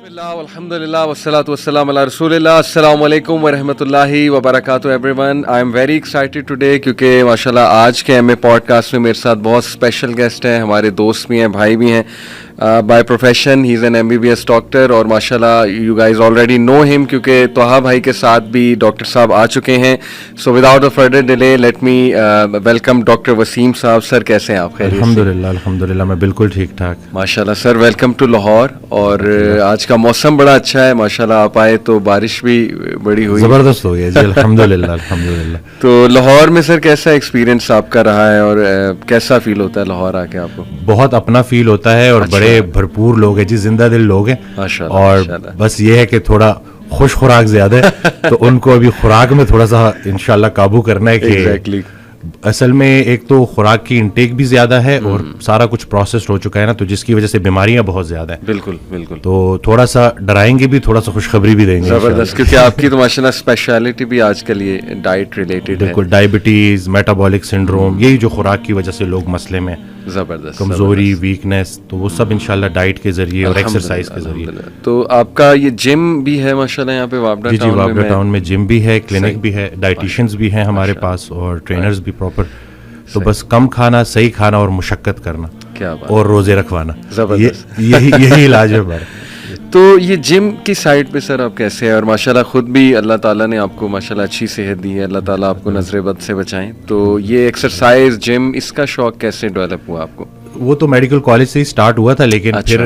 Bismillah, alhamdulillah, wassalatu wassalam ala rasulillah. Assalamu alaikum wa rahmatullahi wa barakatuh everyone. I am very excited today क्योंकि माशाल्लाह आज के MA podcast में मेरे साथ बहुत स्पेशल गेस्ट हैं, हमारे दोस्त भी हैं, भाई भी हैं. By profession he is an MBBS doctor और माशाल्लाह you guys already know him क्योंकि तोहा भाई के साथ भी डॉक्टर साहब आ चुके हैं. So without a further delay let me welcome doctor Waseem साहब. सर कैसे हैं आप? अल्हम्दुलिल्लाह अल्हम्दुलिल्लाह मैं बिल्कुल ठीक ठाक. माशाल्लाह सर, वेलकम टू लाहौर. और आज का मौसम बड़ा अच्छा है माशाल्लाह, आप आए तो बारिश भी बड़ी हुई, ज़बरदस्त हो गया जी. अल्हम्दुलिल्लाह अल्हम्दुलिल्लाह. तो लाहौर में सर कैसा एक्सपीरियंस आपका रहा है और कैसा फील होता है लाहौर आके आपको? बहुत अपना फील होता है और बड़े भरपूर लोग हैं जी, जिंदा दिल लोग हैं. माशाल्लाह, और माशाल्लाह. बस ये है कि थोड़ा खुश खुराक ज्यादा है तो उनको अभी खुराक में थोड़ा सा इंशाल्लाह काबू करना है कि एग्जैक्टली असल में एक तो खुराक की इंटेक भी ज्यादा है और सारा कुछ प्रोसेस्ड हो चुका है ना, तो जिसकी वजह से बीमारियां बहुत ज्यादा हैं. बिल्कुल बिल्कुल. तो थोड़ा सा डराएंगे भी, थोड़ा सा खुशखबरी भी देंगे. जबरदस्त, क्योंकि आपकी तो माशाल्लाह स्पेशलिटी भी आजकल ये डाइट रिलेटेड है. बिल्कुल, डायबिटीज, मेटाबॉलिक सिंड्रोम, यही जो खुराक की वजह से लोग मसले में जबरदस्त, कमजोरी, वीकनेस, तो वो सब इंशाल्लाह डाइट के जरिए और एक्सरसाइज के जरिए. तो आपका ये जिम भी है माशाल्लाह यहाँ पे वापडा जी जी, वापडा टाउन में जिम भी है, क्लिनिक भी है, डाइटिशियंस भी हैं हमारे पास और ट्रेनर्स भी प्रॉपर. तो बस कम खाना, सही खाना और मुशक्कत करना, क्या बात, और रोजे रखवाना, जबरदस्त. यही इलाज है हमारा. तो ये जिम की साइड पे सर आप कैसे हैं? और माशाल्लाह खुद भी अल्लाह ताला ने आपको माशाल्लाह अच्छी सेहत दी है, अल्लाह ताला आपको नजर बद से बचाएं. तो ये एक्सरसाइज जिम, इसका शौक कैसे डेवलप हुआ आपको? वो तो मेडिकल कॉलेज से ही स्टार्ट हुआ था, लेकिन फिर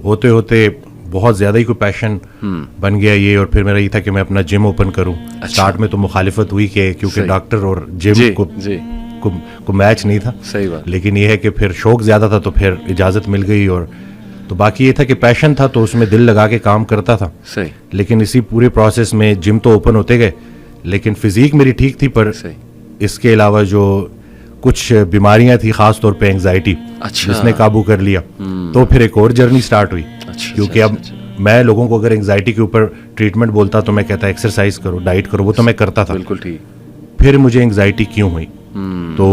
होते होते बहुत ज्यादा ही कोई पैशन बन गया ये, और फिर मेरा ये था कि मैं अपना जिम ओपन करूं. स्टार्ट में तो मुखालिफत हुई कि क्योंकि डॉक्टर और जिम को मैच नहीं था. सही बात. लेकिन ये है कि फिर शौक ज्यादा था तो फिर इजाजत मिल गई. और तो बाकी ये था कि पैशन था तो उसमें दिल लगा के काम करता था. सही. लेकिन इसी पूरे प्रोसेस में जिम तो ओपन होते गए, लेकिन फिजिक मेरी ठीक थी, पर इसके अलावा जो कुछ बीमारियां थी, खास तौर पे एंजाइटी, जिसने काबू कर लिया. तो फिर एक और जर्नी स्टार्ट हुई. क्योंकि अब मैं लोगों को अगर एंजाइटी के ऊपर ट्रीटमेंट बोलता तो मैं कहता एक्सरसाइज करो, डाइट करो, वो तो मैं करता था. बिल्कुल ठीक. फिर मुझे एंजाइटी क्यों हुई, तो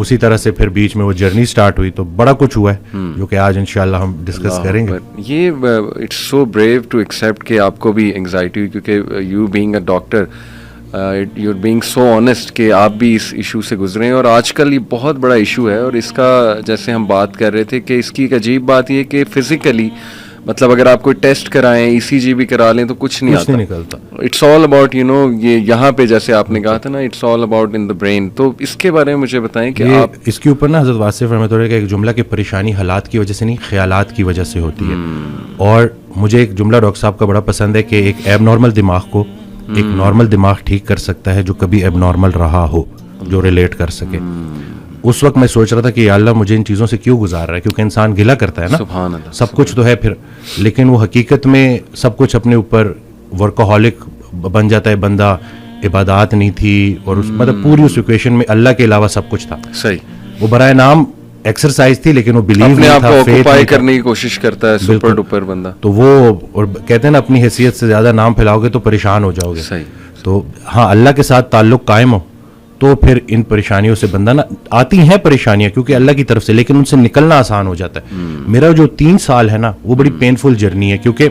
उसी तरह से फिर बीच में वो जर्नी स्टार्ट हुई. तो बड़ा कुछ हुआ है जो कि आज इंशाल्लाह हम डिस्कस करेंगे. ये it's so brave to accept कि आपको भी एंजाइटी हुई, क्योंकि you being a doctor you are being so honest कि आप भी इस इशू से गुजरे हैं. और आजकल ये बहुत बड़ा इशू है, और इसका जैसे हम बात कर रहे थे कि इसकी एक अजीब बात ये कि फिजिकली मतलब अगर आप कोई टेस्ट कराएं, ECG भी करा लें तो कुछ नहीं निकलता. It's all about you know, ये यहाँ पे जैसे आपने कहा था ना, it's all about in the brain. तो इसके बारे में मुझे बताएं कि आप इसके ऊपर ना हज़रत वासिफ रहमतुल्लाह का एक जुमला कि परेशानी हालात की वजह से नहीं, ख्यालात की वजह से होती है. और मुझे एक जुमला डॉक्टर साहब का बड़ा पसंद है कि एक एबनॉर्मल दिमाग को एक नॉर्मल दिमाग ठीक कर सकता है जो कभी एबनॉर्मल रहा हो, जो रिलेट कर सके. उस वक्त मैं सोच रहा था कि या अल्लाह मुझे इन चीज़ों से क्यों गुजार रहा है, क्योंकि इंसान गिला करता है ना, सुभान अल्लाह, सब कुछ तो है फिर, लेकिन वो हकीकत में सब कुछ अपने ऊपर वर्कोहॉलिक बन जाता है बंदा. इबादत नहीं थी और उस मतलब पूरी उस इक्वेशन में अल्लाह के अलावा सब कुछ था. सही. वो बराए नाम एक्सरसाइज थी, लेकिन वो बिलीव अपने नहीं आप था, को फेथ ऑक्यूपाई नहीं करने की कोशिश करता है, सुपर डुपर बंदा. तो वो, और कहते हैं ना अपनी हैसियत से ज्यादा नाम फैलाओगे तो परेशान हो जाओगे. सही. तो हाँ, अल्लाह के साथ ताल्लुक कायम हो तो फिर इन परेशानियों से बंदा ना, आती हैं परेशानियां क्योंकि अल्लाह की तरफ से, लेकिन उनसे निकलना आसान हो जाता है. मेरा जो 3 साल है ना, वो बड़ी पेनफुल जर्नी है, क्योंकि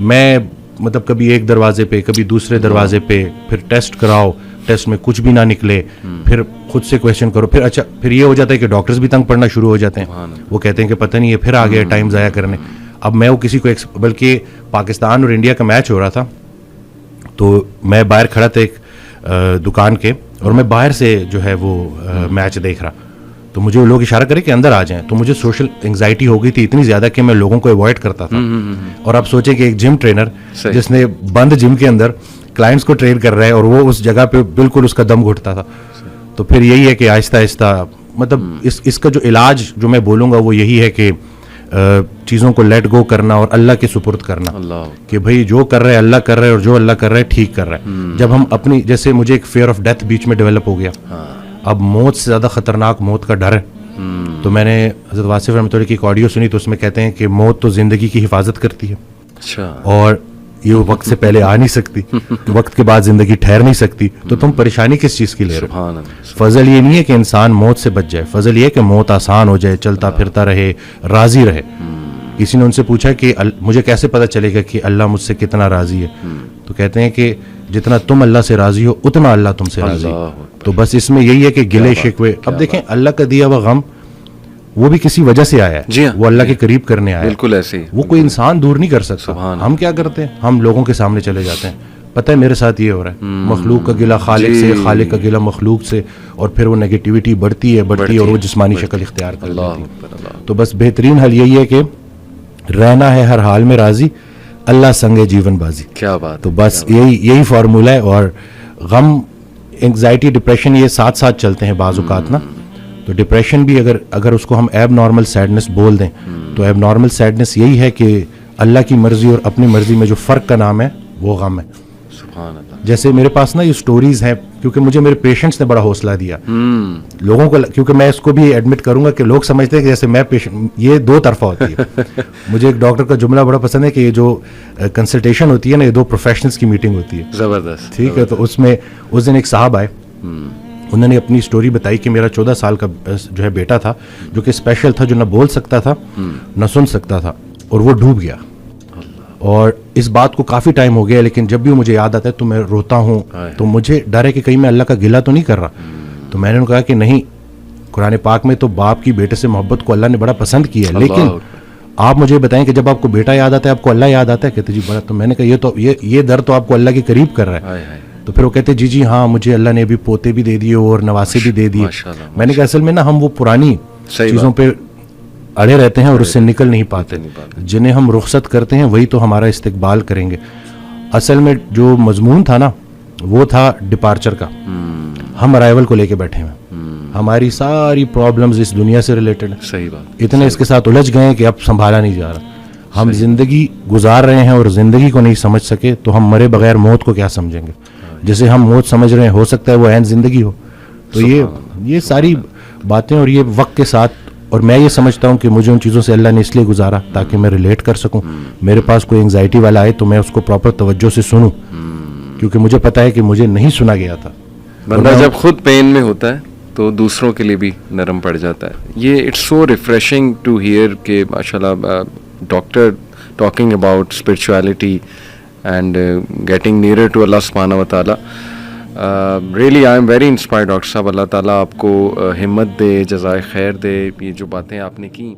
मैं मतलब कभी एक दरवाजे पे, कभी दूसरे दरवाजे पे, फिर टेस्ट कराओ, टेस्ट में कुछ भी ना निकले, फिर खुद से क्वेश्चन करो, फिर अच्छा फिर ये हो जाता है कि डॉक्टर्स भी तंग पड़ना शुरू हो जाते हैं. वो कहते हैं कि पता नहीं है, फिर आ गया टाइम ज़ाया करने. अब मैं वो किसी को बल्कि पाकिस्तान और इंडिया का मैच हो रहा था, तो मैं बाहर खड़ा था एक दुकान के, और मैं बाहर से जो है वो मैच देख रहा, तो मुझे वो लोग इशारा करे कि अंदर आ जाएं. तो मुझे सोशल एंजाइटी हो गई थी इतनी ज़्यादा कि मैं लोगों को अवॉइड करता था. और आप सोचें कि एक जिम ट्रेनर जिसने बंद जिम के अंदर क्लाइंट्स को ट्रेन कर रहा है और वो उस जगह पे बिल्कुल उसका दम घुटता था. तो फिर यही है कि आहिस्ता आहिस्ता मतलब इसका जो इलाज जो मैं बोलूँगा वो यही है कि चीज़ों को लेट गो करना और अल्लाह के सुपुर्द करना, कि भाई जो कर रहे हैं अल्लाह कर रहे हैं और जो अल्लाह कर रहे हैं ठीक कर रहे हैं. जब हम अपनी, जैसे मुझे एक फेयर ऑफ डेथ बीच में डेवलप हो गया. अब मौत से ज़्यादा ख़तरनाक मौत का डर है. तो मैंने हज़रत वासिफ रहमतुल्लाह की एक ऑडियो सुनी, तो उसमें कहते हैं कि मौत तो ज़िंदगी की हिफाजत करती है. अच्छा. और ये वक्त से पहले आ नहीं सकती, वक्त के बाद जिंदगी ठहर नहीं सकती. तो तुम परेशानी किस चीज़ की ले रहे हो? फजल ये नहीं है कि इंसान मौत से बच जाए, फजल ये है कि मौत आसान हो जाए, चलता फिरता रहे, राजी रहे. کسی نے ان سے پوچھا کہ مجھے کیسے پتہ چلے گا کہ اللہ مجھ سے کتنا راضی ہے, تو کہتے ہیں کہ جتنا تم اللہ سے راضی ہو اتنا اللہ تم سے راضی. تو بس اس میں یہی ہے کہ گلے شکوے, اب دیکھیں اللہ کا دیا ہوا غم وہ بھی کسی وجہ سے آیا ہے, وہ اللہ کے قریب کرنے آیا ہے, بالکل ایسے ہی, وہ کوئی انسان دور نہیں کر سکتا. ہم کیا کرتے ہیں, ہم لوگوں کے سامنے چلے جاتے ہیں, پتہ ہے میرے ساتھ یہ ہو رہا ہے, مخلوق کا گلہ خالق سے, خالق کا گلہ مخلوق سے, اور پھر وہ نیگیٹیوٹی بڑھتی ہے اور وہ جسمانی شکل اختیار کر لیتی ہے. تو بس بہترین حل یہی ہے کہ رہنا ہے ہر حال میں راضی, اللہ سنگ جیون بازی. کیا بات. تو بس یہی فارمولہ ہے. اور غم, انگزائٹی, ڈپریشن یہ ساتھ ساتھ چلتے ہیں بعض اوقات نا. تو ڈپریشن بھی اگر اس کو ہم ایب نارمل سیڈنس بول دیں تو ایب نارمل سیڈنس یہی ہے کہ اللہ کی مرضی اور اپنی مرضی میں جو فرق کا نام ہے وہ غم ہے. سبحان اللہ. جیسے میرے پاس نا یہ سٹوریز ہیں, کیونکہ مجھے میرے پیشنٹس نے بڑا حوصلہ دیا لوگوں کو, کیونکہ میں اس کو بھی ایڈمٹ کروں گا کہ لوگ سمجھتے ہیں کہ جیسے میں یہ دو طرفہ ہوتی ہے. مجھے ایک ڈاکٹر کا جملہ بڑا پسند ہے کہ یہ جو کنسلٹیشن ہوتی ہے نا, یہ دو پروفیشنلس کی میٹنگ ہوتی ہے. زبردست. ٹھیک ہے, تو اس میں اس دن ایک صاحب آئے, انہوں نے اپنی سٹوری بتائی کہ میرا 14 سال کا جو ہے بیٹا تھا, جو کہ اسپیشل تھا, جو نہ بول سکتا تھا نہ سن سکتا تھا, اور وہ ڈوب گیا. اور اس بات کو کافی ٹائم ہو گیا, لیکن جب بھی مجھے یاد آتا ہے تو میں روتا ہوں. تو مجھے ڈر ہے کہ کہیں میں اللہ کا گلہ تو نہیں کر رہا. تو میں نے انہوں کہا کہ نہیں, قرآن پاک میں تو باپ کی بیٹے سے محبت کو اللہ نے بڑا پسند کیا ہے, لیکن آپ مجھے بتائیں کہ جب آپ کو بیٹا یاد آتا ہے آپ کو اللہ یاد آتا ہے؟ کہتے جی بڑا. تو میں نے کہا یہ در تو آپ کو اللہ کے قریب کر رہا ہے. تو پھر وہ کہتے جی ہاں, مجھے اللہ نے ابھی پوتے بھی دے دیے اور نواسے بھی دے دیے. میں نے کہا اصل میں نا ہم وہ پرانی چیزوں پہ اڑے رہتے ہیں اور اس سے نکل نہیں پاتے. جنہیں ہم رخصت کرتے ہیں وہی تو ہمارا استقبال کریں گے. اصل میں جو مضمون تھا نا وہ تھا ڈپارچر کا. ہم ارائیول کو لے کے بیٹھے ہیں, ہماری ساری پرابلمز اس دنیا سے ریلیٹڈ ہیں. صحیح بات. اتنے اس کے ساتھ الجھ گئے ہیں کہ اب سنبھالا نہیں جا رہا. ہم زندگی گزار رہے ہیں اور زندگی کو نہیں سمجھ سکے, تو ہم مرے بغیر موت کو کیا سمجھیں گے؟ جسے ہم موت سمجھ رہے ہیں ہو سکتا ہے وہ عین زندگی ہو. تو یہ ساری باتیں اور یہ وقت کے ساتھ, اور میں یہ سمجھتا ہوں کہ مجھے ان چیزوں سے اللہ نے اس لیے گزارا تاکہ میں ریلیٹ کر سکوں. میرے پاس کوئی انگزائٹی والا آئے تو میں اس کو پراپر توجہ سے سنوں, کیونکہ مجھے پتا ہے کہ مجھے نہیں سنا گیا تھا. بندہ جب خود پین میں ہوتا ہے تو دوسروں کے لیے بھی نرم پڑ جاتا ہے. یہ it's so refreshing to hear کہ ماشاء اللہ doctor talking about spirituality and getting nearer to اللہ سبحانہ و تعالیٰ. Really I am very inspired doctor صاحب. اللہ تعالیٰ آپ کو ہمت دے, جزائے خیر دے. یہ جو باتیں آپ نے کی